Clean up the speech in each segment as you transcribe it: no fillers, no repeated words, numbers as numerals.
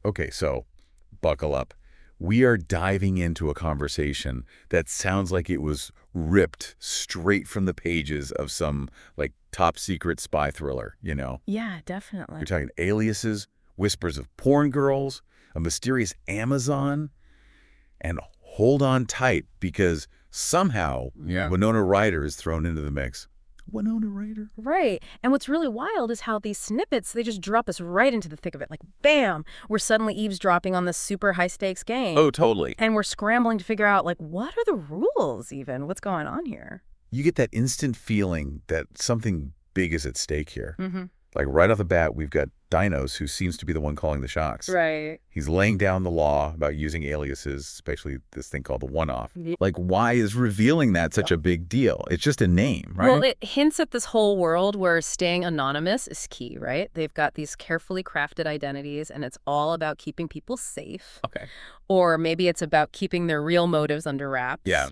Okay, so buckle up. We are diving into a conversation that sounds like it was ripped straight from the pages of some, like, top-secret spy thriller, you know? Yeah, definitely. You're talking aliases, whispers of porn girls, a mysterious Amazon, and hold on tight because somehow Winona Ryder is thrown into the mix. Winona Ryder? Right. And what's really wild is how these snippets, they just drop us right into the thick of it. Like, bam, we're suddenly eavesdropping on this super high-stakes game. Oh, totally. And we're scrambling to figure out, like, what are the rules even? What's going on here? You get that instant feeling that something big is at stake here. Mm-hmm. Like right off the bat, we've got Dinos, who seems to be the one calling the shots. Right. He's laying down the law about using aliases, especially this thing called the one-off. Yeah. Like, why is revealing that such a big deal? It's just a name, right? Well, it hints at this whole world where staying anonymous is key, right? They've got these carefully crafted identities, and it's all about keeping people safe. Okay. Or maybe it's about keeping their real motives under wraps. Yeah.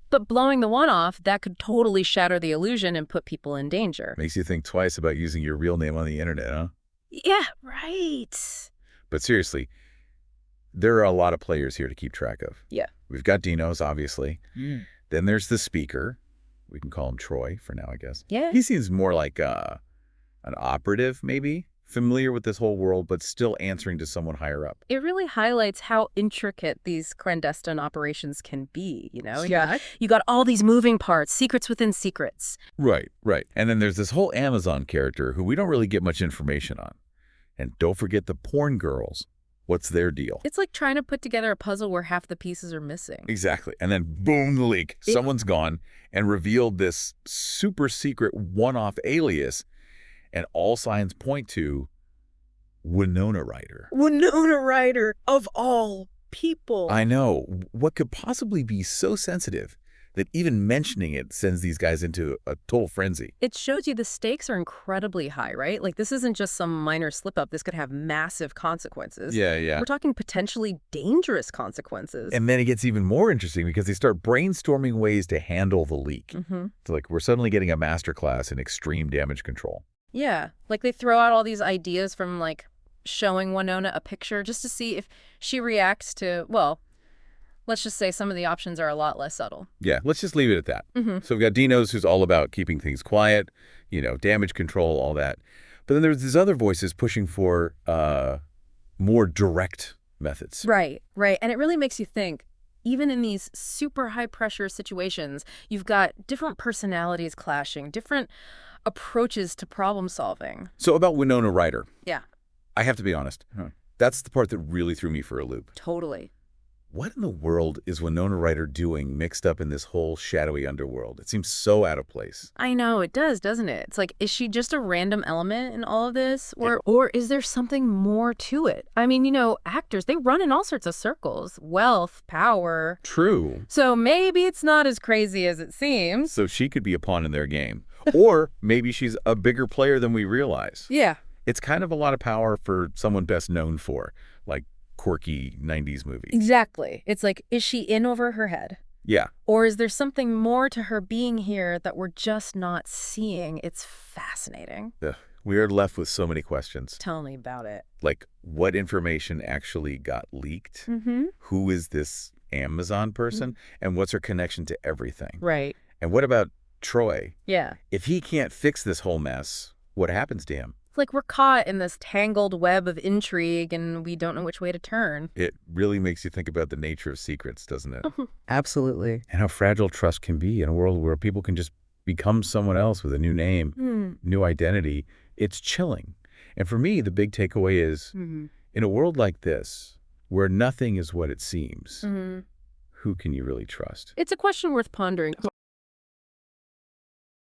But blowing the one off, that could totally shatter the illusion and put people in danger. Makes you think twice about using your real name on the internet, huh? Yeah, right. But seriously, there are a lot of players here to keep track of. Yeah. We've got Dinos, obviously. Then there's the speaker. We can call him Troy for now, I guess. Yeah. He seems more like an operative, maybe, familiar with this whole world, but still answering to someone higher up. It really highlights how intricate these clandestine operations can be, you know? Yeah. You got all these moving parts, secrets within secrets. Right. And then there's this whole Amazon character who we don't really get much information on. And don't forget the porn girls. What's their deal? It's like trying to put together a puzzle where half the pieces are missing. Exactly. And then boom, the leak. Someone's gone and revealed this super secret one-off alias, and all signs point to Winona Ryder. Winona Ryder, of all people. I know. What could possibly be so sensitive that even mentioning it sends these guys into a total frenzy? It shows you the stakes are incredibly high, right? Like, this isn't just some minor slip-up. This could have massive consequences. Yeah. We're talking potentially dangerous consequences. And then it gets even more interesting because they start brainstorming ways to handle the leak. It's like we're suddenly getting a masterclass in extreme damage control. Yeah. Like, they throw out all these ideas from, like, showing Winona a picture just to see if she reacts to, well, let's just say some of the options are a lot less subtle. Yeah, let's just leave it at that. So we've got Dinos, who's all about keeping things quiet, damage control, all that. But then there's these other voices pushing for more direct methods. Right. And it really makes you think, even in these super high-pressure situations, you've got different personalities clashing, different approaches to problem solving. So about Winona Ryder. Yeah. I have to be honest. That's the part that really threw me for a loop. Totally. What in the world is Winona Ryder doing mixed up in this whole shadowy underworld? It seems so out of place. I know, it does, doesn't it? It's like, is she just a random element in all of this? Or is there something more to it? I mean, actors, they run in all sorts of circles. Wealth, power. True. So maybe it's not as crazy as it seems. So she could be a pawn in their game. Or maybe she's a bigger player than we realize. Yeah. It's kind of a lot of power for someone best known for, like, quirky 90s movies. Exactly. It's like, is she in over her head? Yeah. Or is there something more to her being here that we're just not seeing? It's fascinating. Ugh. We are left with so many questions. Tell me about it. Like, what information actually got leaked? Who is this Amazon person? And what's her connection to everything? Right. And what about Troy? Yeah. If he can't fix this whole mess, what happens to him? It's like we're caught in this tangled web of intrigue and we don't know which way to turn. It really makes you think about the nature of secrets, doesn't it? Absolutely. And how fragile trust can be in a world where people can just become someone else with a new name, new identity. It's chilling. And for me, the big takeaway is, in a world like this, where nothing is what it seems, who can you really trust? It's a question worth pondering.